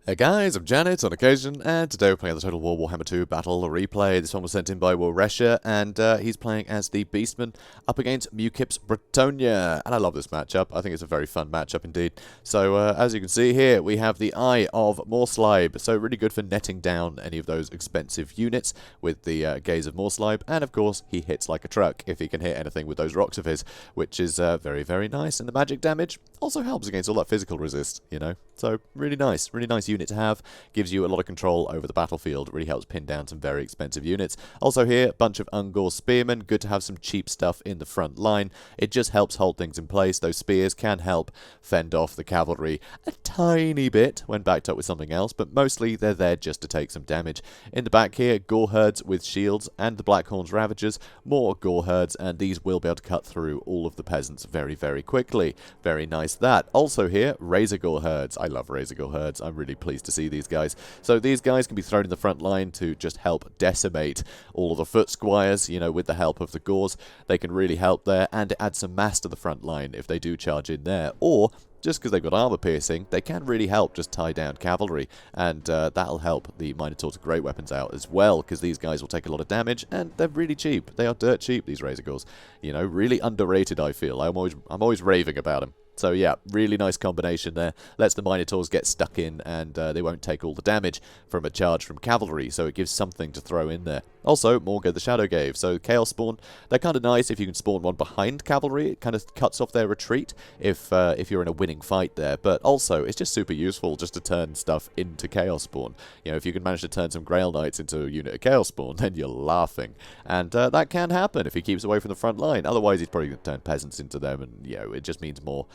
Hey guys, I'm JanetOnOccasion, and today we're playing the Total War Warhammer II Battle Replay. This one was sent in by Weresha, and he's playing as the Beastmen up against Mukip's Bretonnia. And I love this matchup. I think it's a very fun matchup indeed. So, as you can see here, we have the Eye of Morslib. So, really good for netting down any of those expensive units with the Gaze of Morslib. And, of course, he hits like a truck if he can hit anything with those rocks of his, which is very, very nice. And the magic damage also helps against all that physical resist, you know. So, really nice unit to have, gives you a lot of control over the battlefield, really helps pin down some very expensive units. Also here, a bunch of Ungor spearmen, good to have some cheap stuff in the front line. It just helps hold things in place. Those spears can help fend off the cavalry a tiny bit when backed up with something else, but mostly they're there just to take some damage. In the back here, Gore herds with shields and the Blackhorn's Ravagers, more Gore herds, and these will be able to cut through all of the peasants very, very quickly. Very nice that. Also here, Razor Gore herds. I love Razor Gore herds. I'm really pleased to see these guys. So these guys can be thrown in the front line to just help decimate all of the foot squires, you know, with the help of the Gores. They can really help there, and add some mass to the front line if they do charge in there. Or just because they've got armor piercing, they can really help just tie down cavalry, and that'll help the Minotaur's great weapons out as well, because these guys will take a lot of damage, and they're really cheap. They are dirt cheap, these Razor Gores. You know, really underrated, I feel. I'm always raving about them. So yeah, really nice combination there. Lets the Minotaurs get stuck in, and they won't take all the damage from a charge from cavalry, so it gives something to throw in there. Also, Morga the Shadow Gave. So Chaos Spawn, they're kind of nice if you can spawn one behind cavalry. It kind of cuts off their retreat if you're in a winning fight there. But also, it's just super useful just to turn stuff into Chaos Spawn. You know, if you can manage to turn some Grail Knights into a unit of Chaos Spawn, then you're laughing. And that can happen if he keeps away from the front line. Otherwise, he's probably going to turn peasants into them, and, you know, it just means more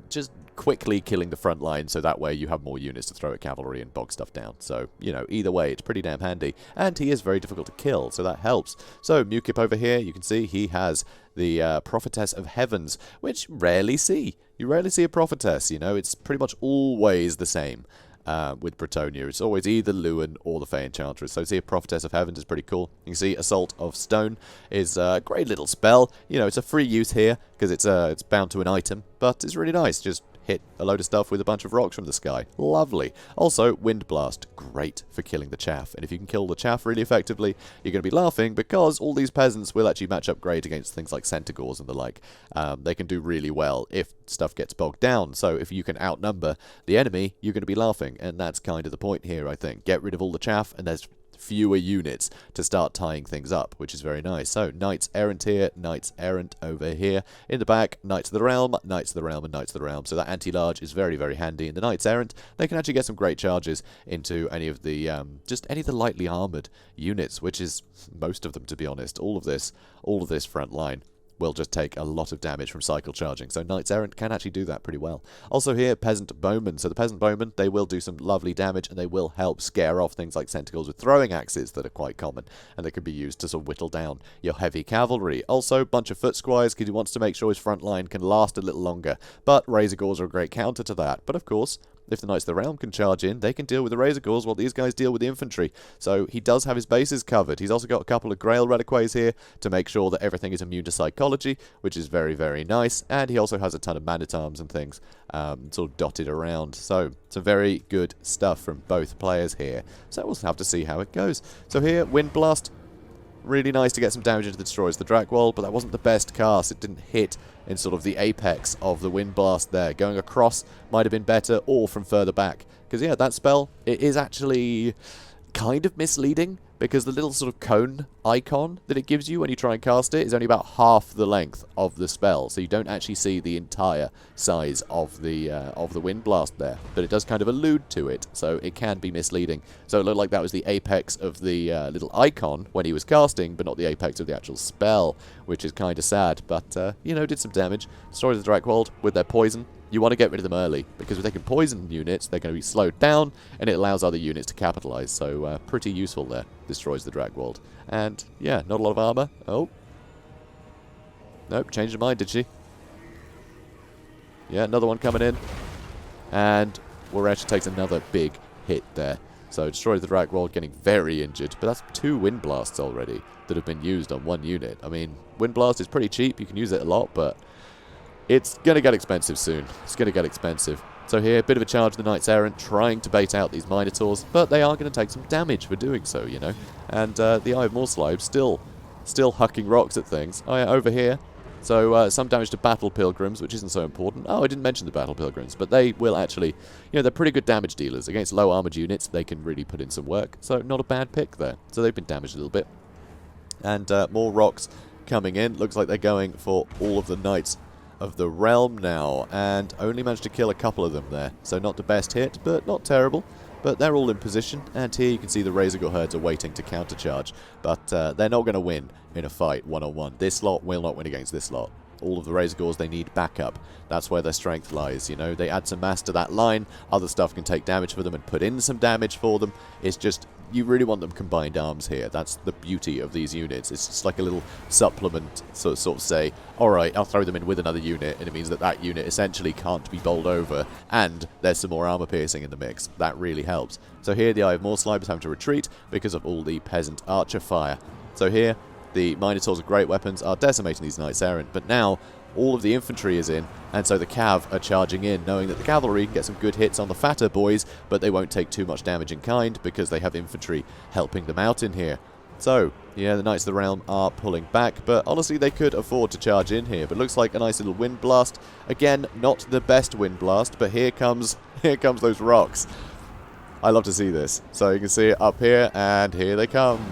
just quickly killing the front line, so that way you have more units to throw at cavalry and bog stuff down. So, you know, either way, it's pretty damn handy. And he is very difficult to kill, so that helps. So, Mukip over here, you can see he has the Prophetess of Heavens, which rarely see. You rarely see a Prophetess, you know, it's pretty much always the same. With Bretonnia, it's always either Lewin or the Fey Enchantress. So see, a Prophetess of Heavens is pretty cool. You can see Assault of Stone is a great little spell. You know, it's a free use here because it's bound to an item, but it's really nice. Just hit a load of stuff with a bunch of rocks from the sky. Lovely. Also, Wind Blast. Great for killing the chaff. And if you can kill the chaff really effectively, you're going to be laughing because all these peasants will actually match up great against things like Centaurs and the like. They can do really well if stuff gets bogged down. So if you can outnumber the enemy, you're going to be laughing. And that's kind of the point here, I think. Get rid of all the chaff, and there's fewer units to start tying things up, which is very nice. So, Knights Errant here, Knights Errant over here. In the back, Knights of the Realm, Knights of the Realm, and Knights of the Realm. So that anti-large is very, very handy. And the Knights Errant, they can actually get some great charges into any of the, just any of the lightly armoured units, which is most of them, to be honest. All of this front line will just take a lot of damage from cycle charging. So Knights Errant can actually do that pretty well. Also here, Peasant Bowmen. So the Peasant Bowmen, they will do some lovely damage, and they will help scare off things like Centaurs with throwing axes that are quite common, and they can be used to sort of whittle down your heavy cavalry. Also, a bunch of Foot Squires, because he wants to make sure his front line can last a little longer. But Razor Gores are a great counter to that. But of course, if the Knights of the Realm can charge in, they can deal with the Razor Gores while these guys deal with the infantry. So he does have his bases covered. He's also got a couple of Grail Reliquaries here to make sure that everything is immune to psychology, which is very, very nice. And he also has a ton of Man-at-Arms and things sort of dotted around. So some very good stuff from both players here. So we'll have to see how it goes. So here, Wind Blast. Really nice to get some damage into the Destroyers of the Drakwold, but that wasn't the best cast. It didn't hit in sort of the apex of the Wind Blast there. Going across might have been better, or from further back. Because, yeah, that spell, it is actually kind of misleading, because the little sort of cone icon that it gives you when you try and cast it is only about half the length of the spell, so you don't actually see the entire size of the Wind Blast there. But it does kind of allude to it, so it can be misleading. So it looked like that was the apex of the little icon when he was casting, but not the apex of the actual spell, which is kind of sad. But, you know, did some damage. Destroyers of the Drakwold with their poison. You want to get rid of them early, because if they can poison units, they're going to be slowed down, and it allows other units to capitalize. So, pretty useful there. Destroys the Drakwold. And, yeah, not a lot of armor. Oh. Nope, changed her mind, did she? Yeah, another one coming in. And Weresha takes another big hit there. So, Destroys the Drakwold getting very injured. But that's 2 Wind Blasts already that have been used on one unit. I mean, Wind Blast is pretty cheap. You can use it a lot, but it's going to get expensive soon. It's going to get expensive. So here, a bit of a charge of the Knights Errant, trying to bait out these Minotaurs, but they are going to take some damage for doing so, you know. And the Eye of Morslide still hucking rocks at things. Oh yeah, over here. So some damage to Battle Pilgrims, which isn't so important. Oh, I didn't mention the Battle Pilgrims, but they will actually, you know, they're pretty good damage dealers. Against low armoured units, they can really put in some work. So not a bad pick there. So they've been damaged a little bit. And more rocks coming in. Looks like they're going for all of the Knights of the Realm now. And only managed to kill a couple of them there. So not the best hit, but not terrible. But they're all in position, and here you can see the Razorgore herds are waiting to countercharge. But they're not going to win in a fight one-on-one. This lot will not win against this lot. All of the Razorgores, they need backup. That's where their strength lies, you know. They add some mass to that line. Other stuff can take damage for them and put in some damage for them. It's just, you really want them combined arms here. That's the beauty of these units. It's just like a little supplement, so sort of say, alright, I'll throw them in with another unit, and it means that that unit essentially can't be bowled over, and there's some more armor piercing in the mix. That really helps. So here the Eye of Morslide is having to retreat because of all the peasant archer fire. So here, the Minotaurs of great weapons are decimating these Knights Errant, but now all of the infantry is in, and so the Cav are charging in, knowing that the cavalry can get some good hits on the fatter boys, but they won't take too much damage in kind because they have infantry helping them out in here. So, yeah, the Knights of the Realm are pulling back, but honestly they could afford to charge in here. But looks like a nice little wind blast. Again, not the best wind blast, but here comes those rocks. I love to see this. So you can see it up here, and here they come.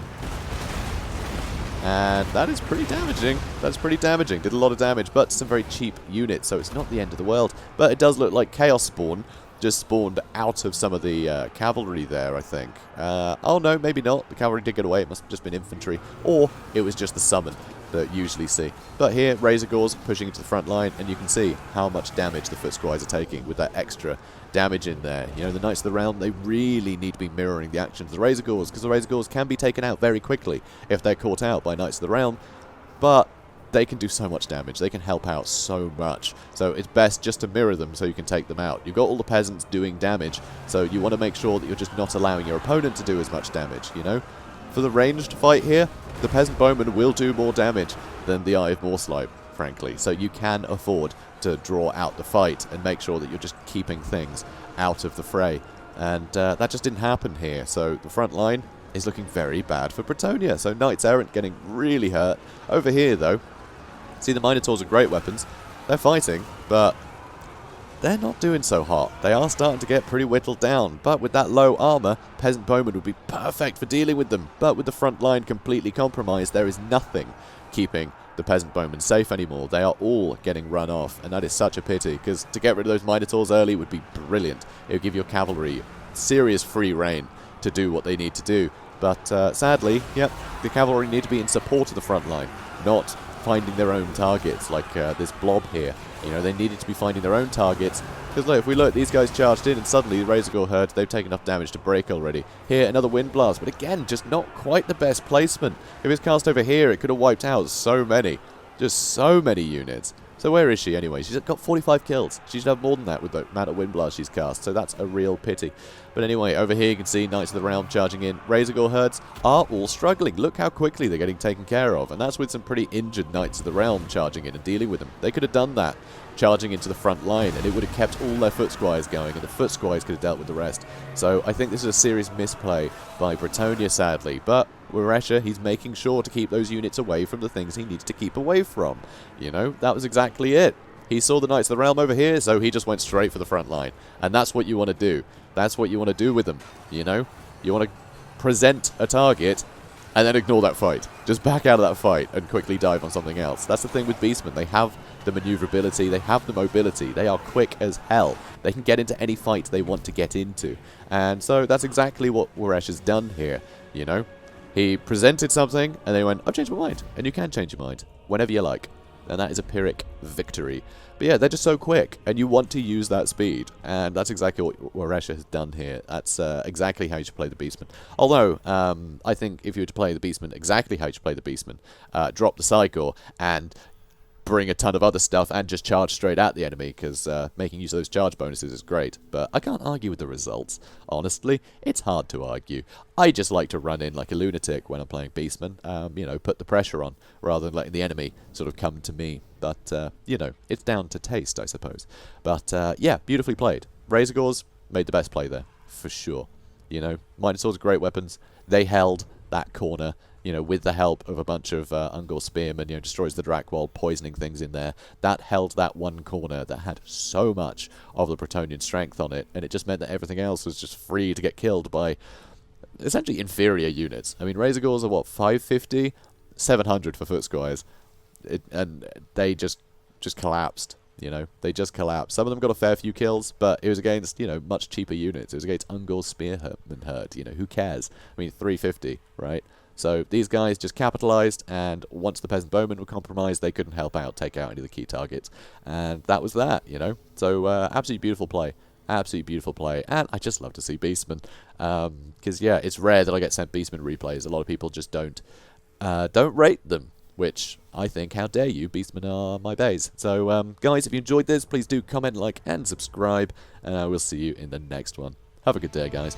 And that is pretty damaging. That's pretty damaging. Did a lot of damage, but some very cheap units, so it's not the end of the world. But it does look like Chaos Spawn just spawned out of some of the cavalry there, I think. Oh no, maybe not. The cavalry did get away. It must have just been infantry. Or it was just the summon that you usually see. But here, Razorgores pushing into the front line, and you can see how much damage the foot squires are taking with that extra damage in there. You know, the Knights of the Realm, they really need to be mirroring the actions of the Razorgores, because the Razorgores can be taken out very quickly if they're caught out by Knights of the Realm, but they can do so much damage. They can help out so much. So it's best just to mirror them so you can take them out. You've got all the peasants doing damage, so you want to make sure that you're just not allowing your opponent to do as much damage, you know? For the ranged fight here, the peasant bowman will do more damage than the Eye of Morslide, frankly. So you can afford to draw out the fight and make sure that you're just keeping things out of the fray. And that just didn't happen here. So the front line is looking very bad for Bretonnia. So Knights Errant getting really hurt. Over here, though, see the Minotaurs are great weapons. They're fighting, but they're not doing so hot. They are starting to get pretty whittled down, but with that low armor, Peasant Bowman would be perfect for dealing with them. But with the front line completely compromised, there is nothing keeping the Peasant Bowmen safe anymore. They are all getting run off, and that is such a pity, because to get rid of those Minotaurs early would be brilliant. It would give your cavalry serious free reign to do what they need to do. But sadly, yep, the cavalry need to be in support of the front line, not finding their own targets like this blob here. You know, they needed to be finding their own targets. Because look, if we look, these guys charged in, and suddenly the Razorgore herd, they've taken enough damage to break already. Here, another wind blast, but again, just not quite the best placement. If it's cast over here, it could have wiped out so many. Just so many units. So where is she anyway? She's got 45 kills. She should have more than that with the amount of wind blast she's cast, so that's a real pity. But anyway, over here you can see Knights of the Realm charging in. Razorgore herds are all struggling. Look how quickly they're getting taken care of, and that's with some pretty injured Knights of the Realm charging in and dealing with them. They could have done that, charging into the front line, and it would have kept all their foot squires going, and the foot squires could have dealt with the rest. So I think this is a serious misplay by Bretonnia, sadly, but Weresha, he's making sure to keep those units away from the things he needs to keep away from. You know, that was exactly it. He saw the Knights of the Realm over here, so he just went straight for the front line. And that's what you want to do. That's what you want to do with them, you know? You want to present a target and then ignore that fight. Just back out of that fight and quickly dive on something else. That's the thing with Beastmen. They have the maneuverability, they have the mobility, they are quick as hell. They can get into any fight they want to get into. And so that's exactly what Weresha's done here, you know? He presented something, and they went, I've changed my mind. And you can change your mind whenever you like. And that is a Pyrrhic victory. But yeah, they're just so quick, and you want to use that speed. And that's exactly what Weresha has done here. That's exactly how you should play the Beastmen. Although, I think if you were to play the Beastmen exactly how you should play the Beastmen, drop the Psychor and bring a ton of other stuff and just charge straight at the enemy, because making use of those charge bonuses is great. But I can't argue with the results. Honestly, it's hard to argue. I just like to run in like a lunatic when I'm playing Beastmen, you know, put the pressure on, rather than letting the enemy sort of come to me. But, you know, it's down to taste, I suppose. But, yeah, beautifully played. Razorgores made the best play there, for sure. You know, Minotaurs are great weapons. They held that corner, you know, with the help of a bunch of Ungor spearmen, you know, destroys the Drakwold, poisoning things in there. That held that one corner that had so much of the Bretonnian strength on it, and it just meant that everything else was just free to get killed by essentially inferior units. I mean, Razorgores are what, 550? 700 for foot squires. And they just collapsed. You know, they just collapsed. Some of them got a fair few kills, but it was against, you know, much cheaper units. It was against Ungor's spearman herd. You know, who cares? I mean, 350, right? So these guys just capitalized, and once the peasant bowmen were compromised, they couldn't help out, take out any of the key targets. And that was that, you know. So absolutely beautiful play. Absolutely beautiful play. And I just love to see Beastmen. Because, yeah, it's rare that I get sent Beastmen replays. A lot of people just don't rate them. Which, I think, how dare you, Beastmen are my bays. So, guys, if you enjoyed this, please do comment, like, and subscribe, and I will see you in the next one. Have a good day, guys.